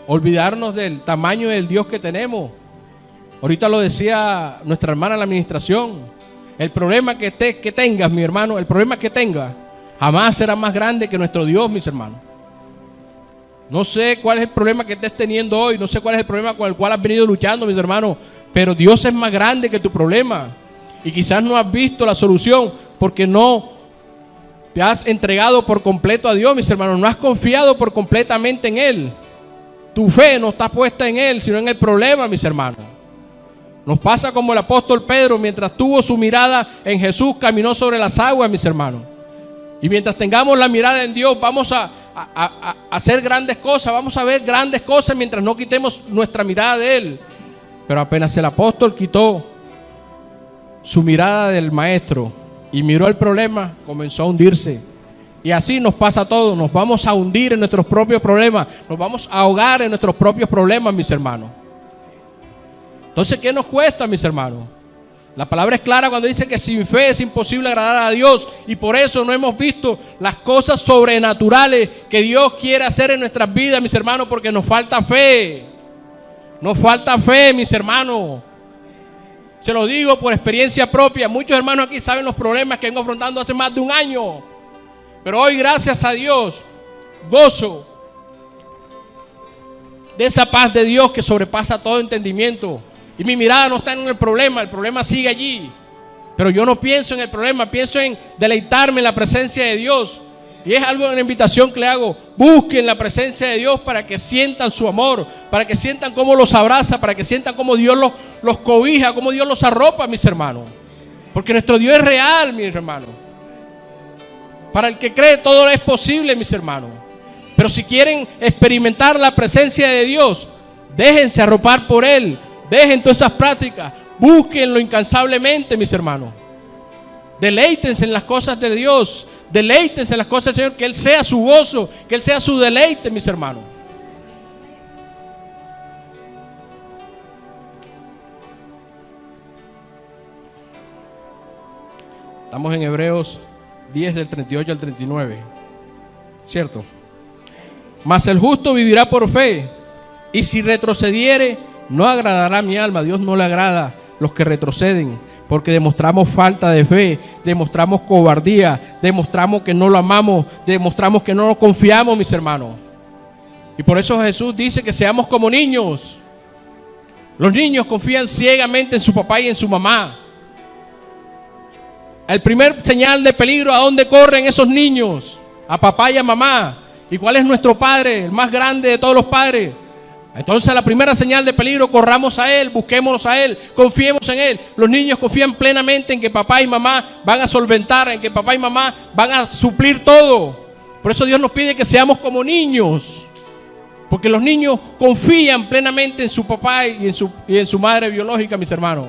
olvidarnos del tamaño del Dios que tenemos. Ahorita lo decía nuestra hermana en la administración. El problema que tengas, mi hermano, el problema que tengas jamás será más grande que nuestro Dios, mis hermanos. No sé cuál es el problema que estés teniendo hoy, no sé cuál es el problema con el cual has venido luchando, mis hermanos, pero Dios es más grande que tu problema. Y quizás no has visto la solución porque no te has entregado por completo a Dios, mis hermanos. No has confiado por completamente en Él. Tu fe no está puesta en Él, sino en el problema, mis hermanos. Nos pasa como el apóstol Pedro, mientras tuvo su mirada en Jesús, caminó sobre las aguas, mis hermanos. Y mientras tengamos la mirada en Dios, vamos a hacer grandes cosas, vamos a ver grandes cosas mientras no quitemos nuestra mirada de Él. Pero apenas el apóstol quitó su mirada del maestro y miró el problema, comenzó a hundirse. Y así nos pasa a todos, nos vamos a hundir en nuestros propios problemas, nos vamos a ahogar en nuestros propios problemas, mis hermanos. Entonces, ¿qué nos cuesta, mis hermanos? La palabra es clara cuando dice que sin fe es imposible agradar a Dios, y por eso no hemos visto las cosas sobrenaturales que Dios quiere hacer en nuestras vidas, mis hermanos, porque nos falta fe. Nos falta fe, mis hermanos. Se lo digo por experiencia propia. Muchos hermanos aquí saben los problemas que vengo afrontando hace más de un año. Pero hoy, gracias a Dios, gozo de esa paz de Dios que sobrepasa todo entendimiento. Y mi mirada no está en el problema sigue allí. Pero yo no pienso en el problema, pienso en deleitarme en la presencia de Dios. Y es algo, una invitación que le hago. Busquen la presencia de Dios para que sientan su amor, para que sientan cómo los abraza, para que sientan cómo Dios los cobija, cómo Dios los arropa, mis hermanos. Porque nuestro Dios es real, mis hermanos. Para el que cree todo es posible, mis hermanos. Pero si quieren experimentar la presencia de Dios, déjense arropar por Él. Dejen todas esas prácticas, búsquenlo incansablemente, mis hermanos. Deleítense en las cosas de Dios, deleítense en las cosas del Señor, que Él sea su gozo, que Él sea su deleite, mis hermanos. Estamos en Hebreos 10 del 38 al 39, ¿cierto? Mas el justo vivirá por fe, y si retrocediere, no agradará a mi alma. Dios no le agrada los que retroceden, porque demostramos falta de fe, demostramos cobardía, demostramos que no lo amamos, demostramos que no nos confiamos, mis hermanos. Y por eso Jesús dice que seamos como niños. Los niños confían ciegamente en su papá y en su mamá. El primer señal de peligro, ¿a dónde corren esos niños? A papá y a mamá. ¿Y cuál es nuestro padre, el más grande de todos los padres? Entonces, la primera señal de peligro, corramos a Él, busquémonos a Él, confiemos en Él. Los niños confían plenamente en que papá y mamá van a solventar, en que papá y mamá van a suplir todo. Por eso Dios nos pide que seamos como niños, porque los niños confían plenamente en su papá y en su madre biológica, mis hermanos.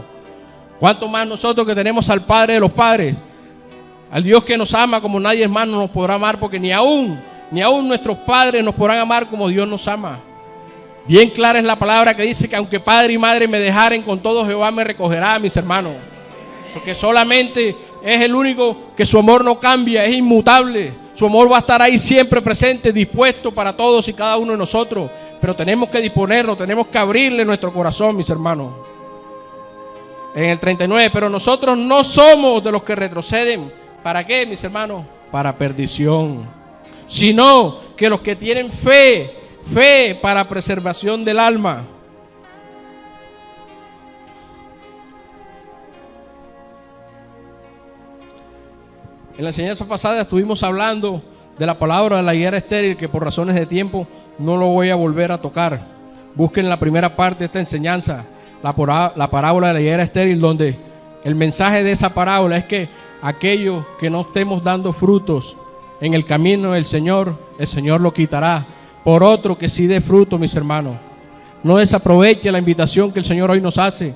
¿Cuánto más nosotros que tenemos al Padre de los padres, al Dios que nos ama como nadie más nos podrá amar? Porque ni aún nuestros padres nos podrán amar como Dios nos ama. Bien clara es la palabra que dice que aunque padre y madre me dejaren, con todo Jehová me recogerá, mis hermanos. Porque solamente es el único que su amor no cambia, es inmutable. Su amor va a estar ahí siempre presente, dispuesto para todos y cada uno de nosotros. Pero tenemos que disponernos, tenemos que abrirle nuestro corazón, mis hermanos. En el 39, pero nosotros no somos de los que retroceden. ¿Para qué, mis hermanos? Para perdición. Sino que los que tienen fe para preservación del alma. En la enseñanza pasada estuvimos hablando de la palabra de la higuera estéril, que por razones de tiempo no lo voy a volver a tocar. Busquen la primera parte de esta enseñanza, la parábola de la higuera estéril, donde el mensaje de esa parábola es que aquellos que no estemos dando frutos en el camino del Señor, el Señor lo quitará por otro que sí dé fruto, mis hermanos. No desaproveche la invitación que el Señor hoy nos hace.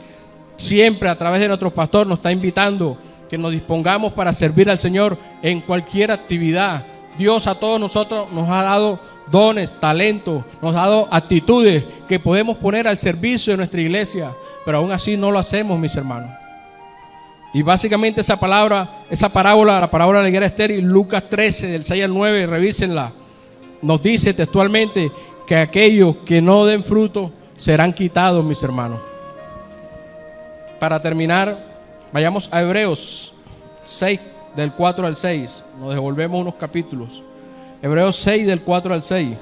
Siempre a través de nuestro pastor nos está invitando que nos dispongamos para servir al Señor en cualquier actividad. Dios a todos nosotros nos ha dado dones, talentos, nos ha dado actitudes que podemos poner al servicio de nuestra iglesia, pero aún así no lo hacemos, mis hermanos. Y básicamente esa parábola, la parábola de la higuera estéril, Lucas 13, del 6 al 9, revísenla, nos dice textualmente que aquellos que no den fruto serán quitados, mis hermanos. Para terminar, vayamos a Hebreos 6, del 4 al 6. Nos devolvemos unos capítulos. Hebreos 6, del 4 al 6.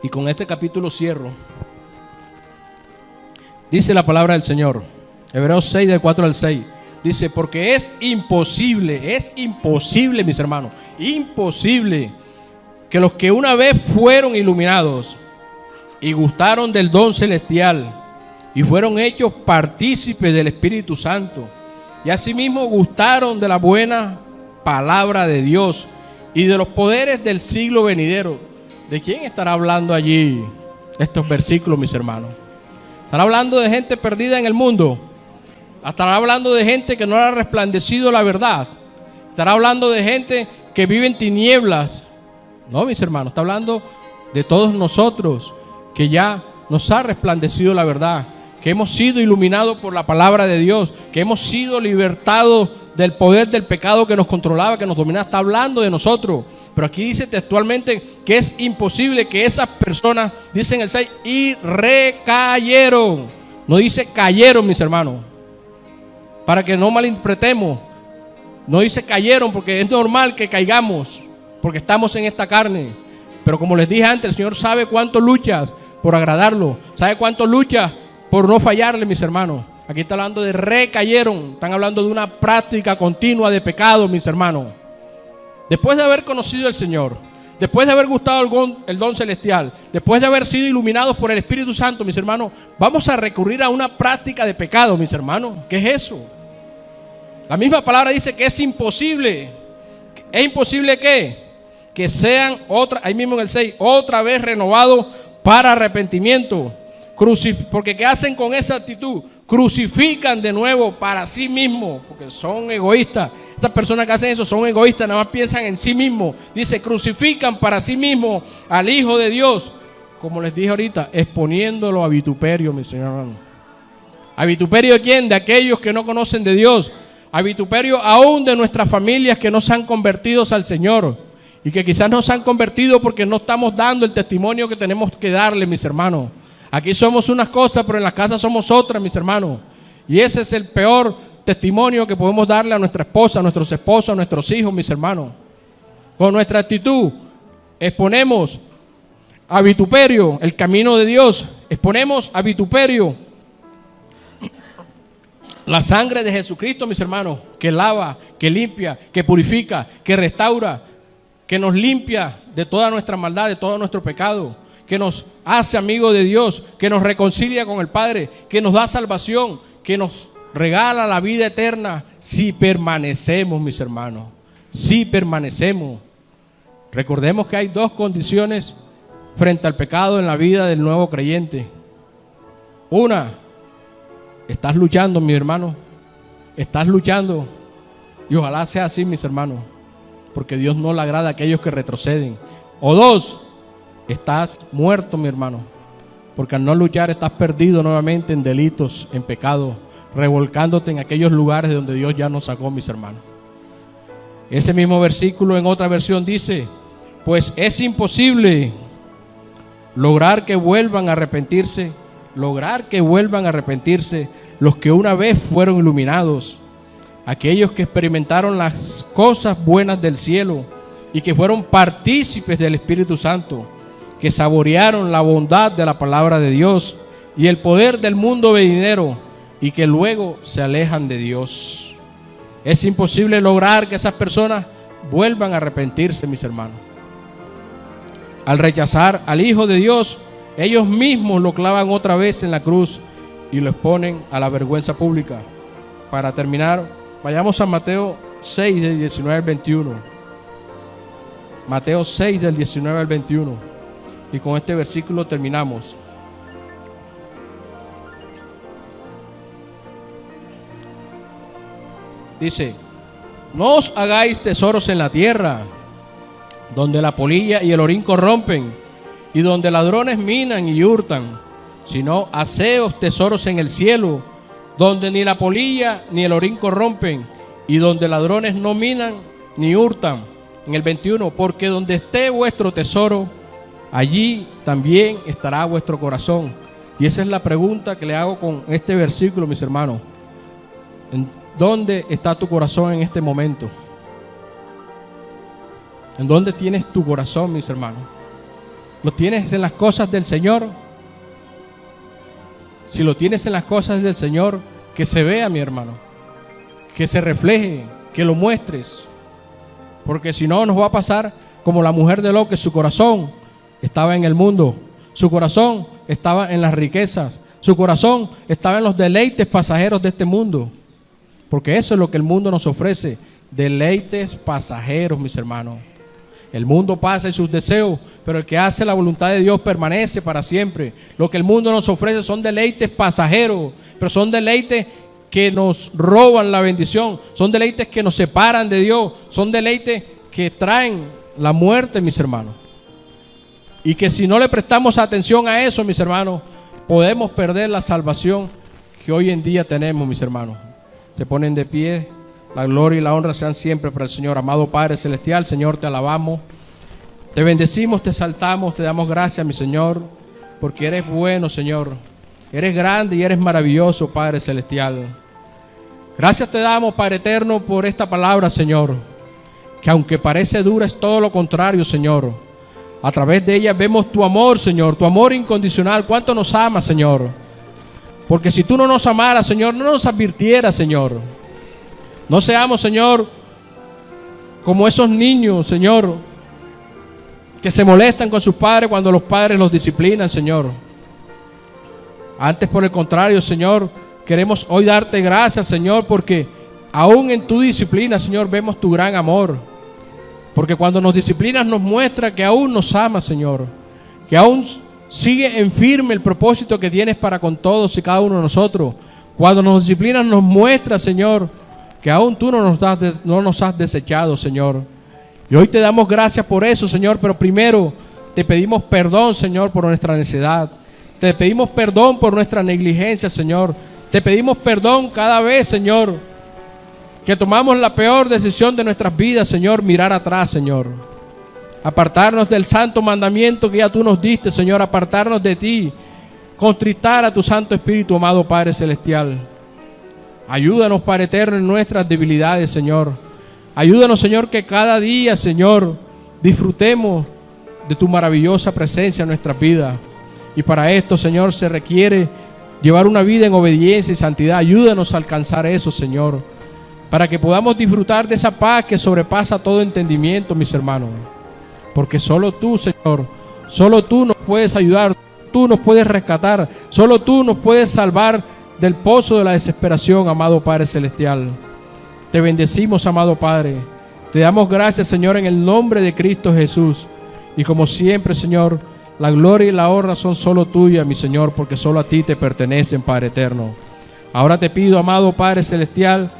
Y con este capítulo cierro. Dice la palabra del Señor. Hebreos 6, del 4 al 6. Dice, porque es imposible, mis hermanos, imposible que los que una vez fueron iluminados y gustaron del don celestial y fueron hechos partícipes del Espíritu Santo y asimismo gustaron de la buena palabra de Dios y de los poderes del siglo venidero. ¿De quién estará hablando allí estos versículos, mis hermanos? ¿Estará hablando de gente perdida en el mundo? ¿Estará hablando de gente que no ha resplandecido la verdad? ¿Estará hablando de gente que vive en tinieblas? No, mis hermanos, está hablando de todos nosotros que ya nos ha resplandecido la verdad, que hemos sido iluminados por la palabra de Dios, que hemos sido libertados del poder del pecado que nos controlaba, que nos dominaba. Está hablando de nosotros. Pero aquí dice textualmente que es imposible que esas personas, dicen el 6, y recayeron. No dice cayeron, mis hermanos, para que no malinterpretemos. No dice cayeron porque es normal que caigamos, porque estamos en esta carne. Pero como les dije antes, el Señor sabe cuánto luchas por agradarlo, sabe cuánto luchas por no fallarle, mis hermanos. Aquí está hablando de recayeron, están hablando de una práctica continua de pecado, mis hermanos. Después de haber conocido al Señor, después de haber gustado el don celestial, después de haber sido iluminados por el Espíritu Santo, mis hermanos, vamos a recurrir a una práctica de pecado, mis hermanos. ¿Qué es eso? La misma palabra dice que es imposible. ¿Es imposible qué? Que sean ahí mismo en el 6, otra vez renovados para arrepentimiento. Porque ¿qué hacen con esa actitud? Crucifican de nuevo para sí mismos, porque son egoístas. Estas personas que hacen eso son egoístas, nada más piensan en sí mismos. Dice, crucifican para sí mismos al Hijo de Dios, como les dije ahorita, exponiéndolo a vituperio, mi Señor hermano. ¿A vituperio de quién? De aquellos que no conocen de Dios. A vituperio aún de nuestras familias que no se han convertido al Señor y que quizás no se han convertido porque no estamos dando el testimonio que tenemos que darle, mis hermanos. Aquí somos unas cosas, pero en la casa somos otras, mis hermanos. Y ese es el peor testimonio que podemos darle a nuestra esposa, a nuestros esposos, a nuestros hijos, mis hermanos. Con nuestra actitud exponemos a vituperio el camino de Dios. Exponemos a vituperio la sangre de Jesucristo, mis hermanos, que lava, que limpia, que purifica, que restaura, que nos limpia de toda nuestra maldad, de todo nuestro pecado, que nos hace amigos de Dios, que nos reconcilia con el Padre, que nos da salvación, que nos regala la vida eterna si permanecemos, mis hermanos, si permanecemos. Recordemos que hay dos condiciones frente al pecado en la vida del nuevo creyente. Una, estás luchando, mi hermano, estás luchando, y ojalá sea así, mis hermanos, porque Dios no le agrada a aquellos que retroceden. O dos, estás muerto, mi hermano, porque al no luchar estás perdido nuevamente en delitos, en pecado, revolcándote en aquellos lugares de donde Dios ya nos sacó, mis hermanos. Ese mismo versículo en otra versión dice, pues es imposible lograr que vuelvan a arrepentirse los que una vez fueron iluminados, aquellos que experimentaron las cosas buenas del cielo y que fueron partícipes del Espíritu Santo, que saborearon la bondad de la palabra de Dios y el poder del mundo venidero y que luego se alejan de Dios. Es imposible lograr que esas personas vuelvan a arrepentirse, mis hermanos. Al rechazar al Hijo de Dios, ellos mismos lo clavan otra vez en la cruz y lo exponen a la vergüenza pública. Para terminar, vayamos a Mateo 6, del 19 al 21. Mateo 6, del 19 al 21. Y con este versículo terminamos. Dice, no os hagáis tesoros en la tierra, donde la polilla y el orín corrompen, y donde ladrones minan y hurtan, sino haceos tesoros en el cielo, donde ni la polilla ni el orín corrompen, y donde ladrones no minan ni hurtan. En el 21, porque donde esté vuestro tesoro, allí también estará vuestro corazón. Y esa es la pregunta que le hago con este versículo, mis hermanos. ¿En dónde está tu corazón en este momento? ¿En dónde tienes tu corazón, mis hermanos? ¿Lo tienes en las cosas del Señor? Si lo tienes en las cosas del Señor, que se vea, mi hermano, que se refleje, que lo muestres, porque si no nos va a pasar como la mujer de Lot, que su corazón estaba en el mundo, su corazón estaba en las riquezas, su corazón estaba en los deleites pasajeros de este mundo, porque eso es lo que el mundo nos ofrece, deleites pasajeros, mis hermanos. El mundo pasa y sus deseos, pero el que hace la voluntad de Dios permanece para siempre. Lo que el mundo nos ofrece son deleites pasajeros, pero son deleites que nos roban la bendición, son deleites que nos separan de Dios, son deleites que traen la muerte, mis hermanos. Y que si no le prestamos atención a eso, mis hermanos, podemos perder la salvación que hoy en día tenemos, mis hermanos. Se ponen de pie. La gloria y la honra sean siempre para el Señor. Amado Padre Celestial, Señor, te alabamos, te bendecimos, te exaltamos, te damos gracias, mi Señor, porque eres bueno, Señor. Eres grande y eres maravilloso, Padre Celestial. Gracias te damos, Padre eterno, por esta palabra, Señor, que aunque parece dura, es todo lo contrario, Señor. A través de ella vemos tu amor, Señor, tu amor incondicional. Cuánto nos amas, Señor. Porque si tú no nos amaras, Señor, no nos advirtieras, Señor. No seamos, Señor, como esos niños, Señor, que se molestan con sus padres cuando los padres los disciplinan, Señor. Antes, por el contrario, Señor, queremos hoy darte gracias, Señor, porque aún en tu disciplina, Señor, vemos tu gran amor. Porque cuando nos disciplinas nos muestra que aún nos amas, Señor, que aún sigue en firme el propósito que tienes para con todos y cada uno de nosotros. Cuando nos disciplinas nos muestra, Señor, que aún tú no nos has desechado, Señor. Y hoy te damos gracias por eso, Señor, pero primero te pedimos perdón, Señor, por nuestra necedad. Te pedimos perdón por nuestra negligencia, Señor. Te pedimos perdón cada vez, Señor, que tomamos la peor decisión de nuestras vidas, Señor, mirar atrás, Señor. Apartarnos del santo mandamiento que ya tú nos diste, Señor, apartarnos de ti, contritar a tu Santo Espíritu, amado Padre Celestial. Ayúdanos, Padre eterno, en nuestras debilidades, Señor. Ayúdanos, Señor, que cada día, Señor, disfrutemos de tu maravillosa presencia en nuestras vidas. Y para esto, Señor, se requiere llevar una vida en obediencia y santidad. Ayúdanos a alcanzar eso, Señor, para que podamos disfrutar de esa paz que sobrepasa todo entendimiento, mis hermanos. Porque solo tú, Señor, solo tú nos puedes ayudar, tú nos puedes rescatar, solo tú nos puedes salvar del pozo de la desesperación, amado Padre Celestial. Te bendecimos, amado Padre. Te damos gracias, Señor, en el nombre de Cristo Jesús. Y como siempre, Señor, la gloria y la honra son solo tuyas, mi Señor, porque solo a ti te pertenecen, Padre eterno. Ahora te pido, amado Padre Celestial,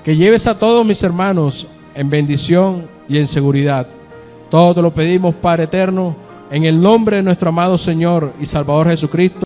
que lleves a todos mis hermanos en bendición y en seguridad. Todo te lo pedimos, Padre eterno, en el nombre de nuestro amado Señor y Salvador Jesucristo.